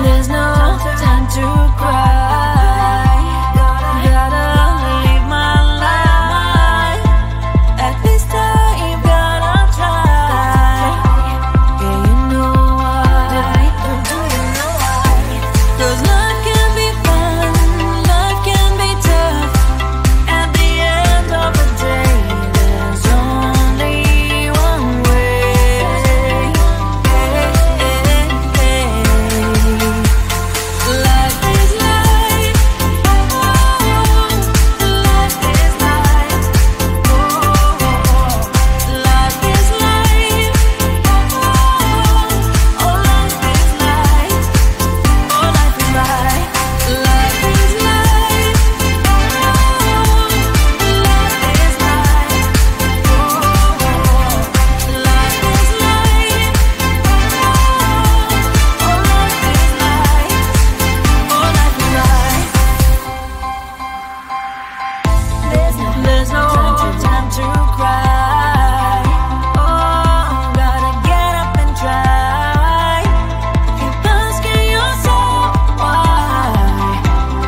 There's no time to cry. Gotta live my life. At this time, gotta try. Yeah, you know why. Do you know why? 'Cause life can be fun, life can be tough. At the end of the day, there's only one way. Life is life. Life is life. Life is life. Oh, life is life. Oh, life is life. Life is life. Life is life. Life is life. Oh, life is life. Oh, life is life. There's no time to cry. Oh, gotta get up and try. Keep asking yourself why.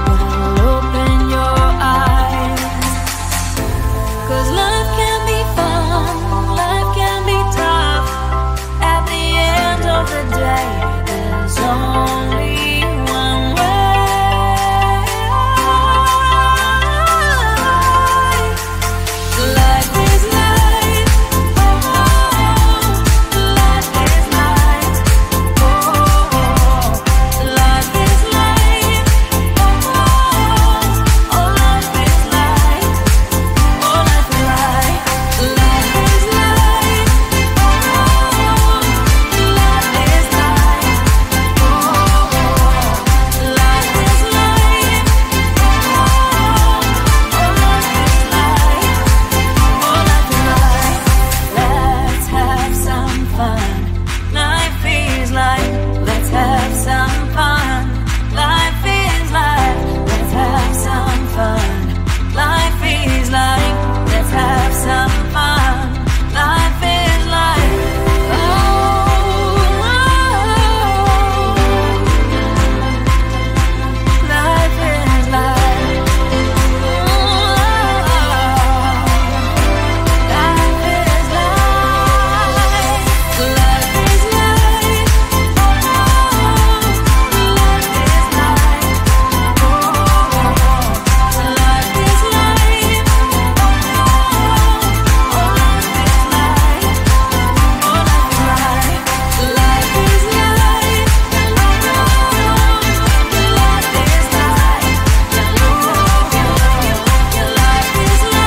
Well, open your eyes. 'Cause life can be fun, life can be tough. At the end of the day, there's only one way. Life is life. Life is life. Life is life. Oh, life is life. Oh, life is life. Life is life. Life is life. Life is life. Oh, life is life. Oh, life is life. Let's have some fun. Life is life. Let's have some fun. Life is life. Let's have some fun. Life is life. Let's have some fun. Life is life. Oh, life is life. Life is life. Life is life. Life is life. Life is life. Life is life.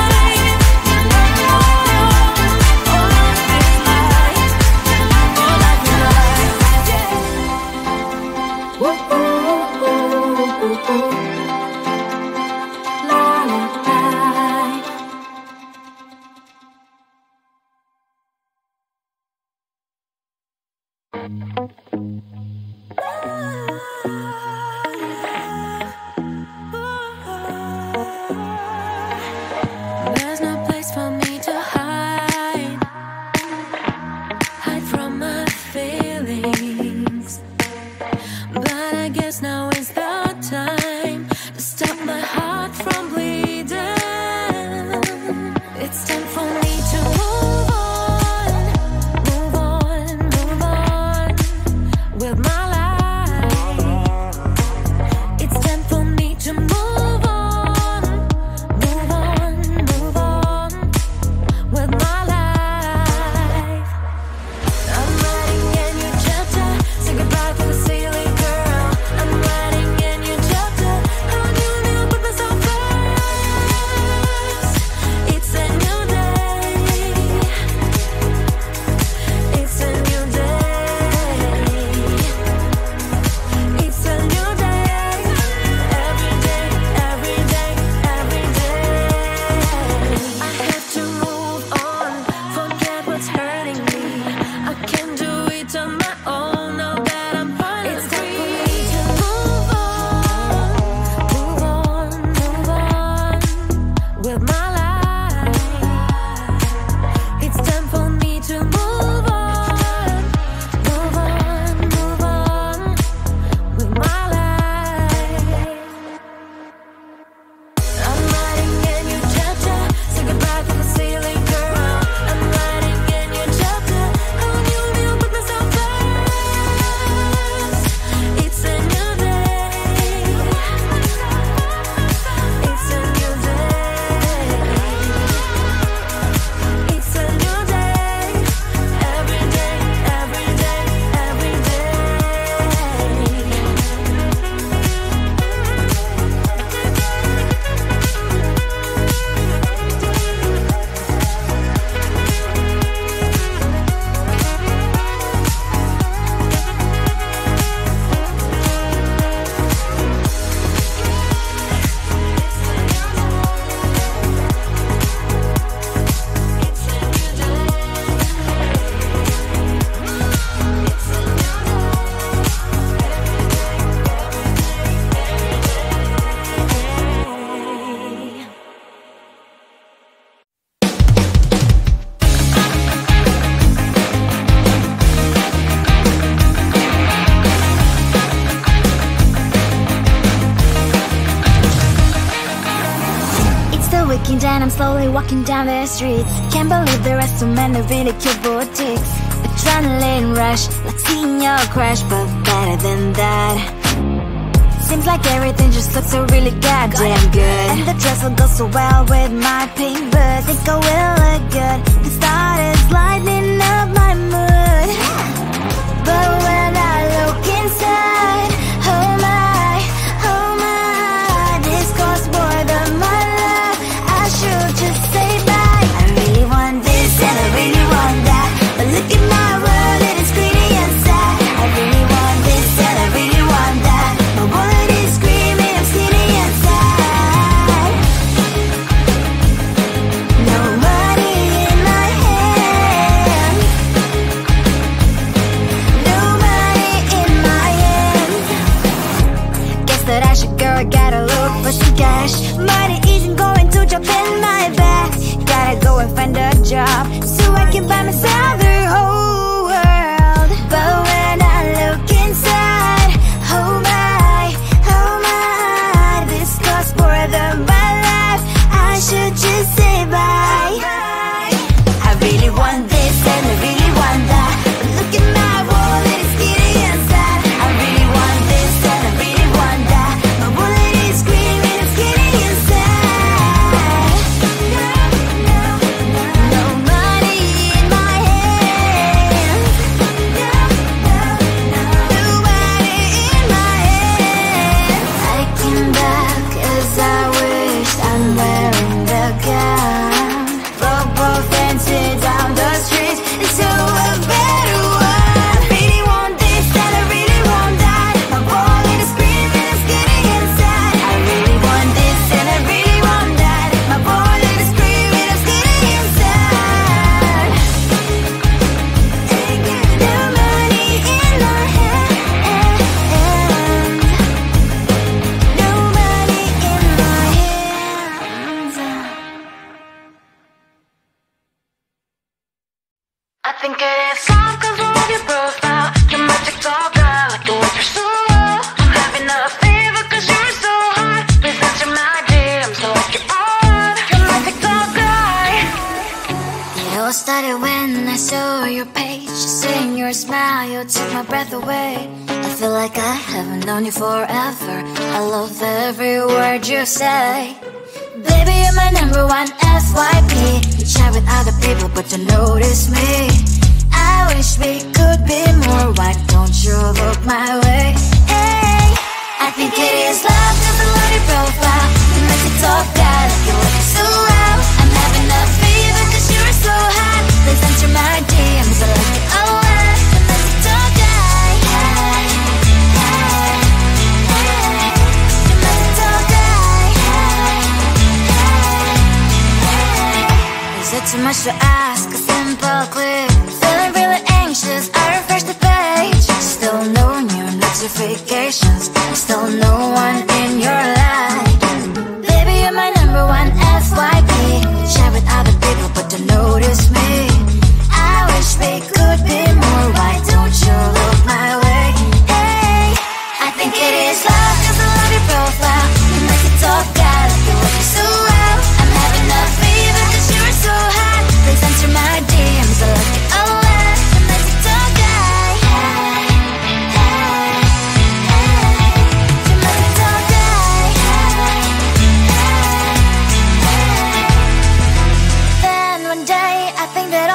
There's no place for me to hide from my feelings. But I guess now is the time thinking that I'm slowly walking down the streets. Can't believe there are so many really cute boutiques. Adrenaline rush, like seeing your crush, but better than that. Seems like everything just looks so really goddamn good. And the dress will go so well with my pink boots. Think I will look good. The start is lighting up my mood. But when I look inside, oh my, this costs more than my love. I should just say bye. I really want this and I really want that, but look at my world, it is greedy and sad. I really want this and I really want that. My wallet is screaming, I'm skinny and sad. No money in my hand. No money in my hand. Guess that I should go, I gotta look for some cash. Money isn't going to jump in my bag. Gotta go and find a job so I can buy myself the whole world. But when I look inside, oh my, this costs more than my life. I should just say bye. I really want this and I really want that, but look at my wallet, it's skinny and sad. I really want this and I really want that. My wallet is screaming, I'm skinny and sad. No money in my hand. No money in my hand. I came back as I wished. I'm wearing the gown. Both dancing down the street into a better one. I really want this and I really want that. My wallet is screaming, I'm skinny inside. I really want this and I really want that. My wallet is screaming, I'm skinny inside. No money in my hand. No money in my hands. I think it is soft cause I love your profile. You're my TikTok girl, like the way you're so low. I'm having a fever cause you're so hot. Please answer my DMs so I can on. You're my TikTok guy. It all started when I saw your page. Seeing your smile, you took my breath away. I feel like I haven't known you forever. I love every word you say. Baby, you're my number one FYP. You chat with other people but don't notice me. I wish we could be more. Why don't you look my way? Hey, I think it is love cause I love your profile. You make it talk that like you look so well. I'm having a fever cause you're so hot. Please answer my DMs, I like it a lot. You make it talk guy. You make it talk guy. Is it too much to ask? A simple click. Feeling really anxious, I refresh the page. Still no new notifications. Still no one in your life. Baby, you're my number one FYP. Chat with other people but don't notice me. I wish we could be more. Why don't you look my way? Hey, I think it is love cause I love your profile. You make it talk that like you look so well. I'm having a fever cause you're so hot. Please answer my DMs, I like it a lot. You make it talk guy. You make it talk guy. Then one day I think that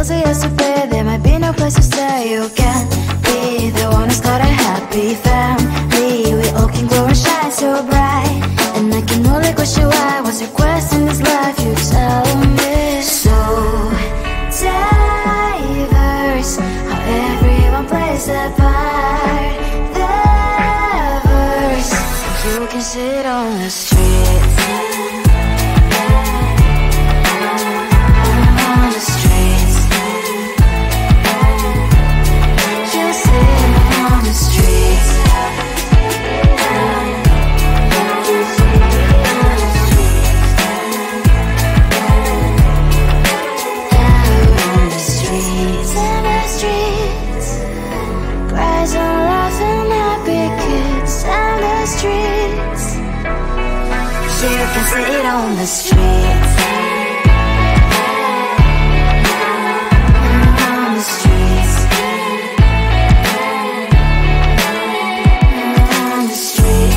once we have to pay, there might be no place to stay. You can't be the one to start a happy family. We all can grow and shine so bright, and I can only question why. What's your quest in this life? You tell me. So diverse, how everyone plays their part. Their verse, you can sit on the street. You can sit on the streets. On the streets. On the streets.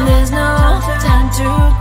There's no time to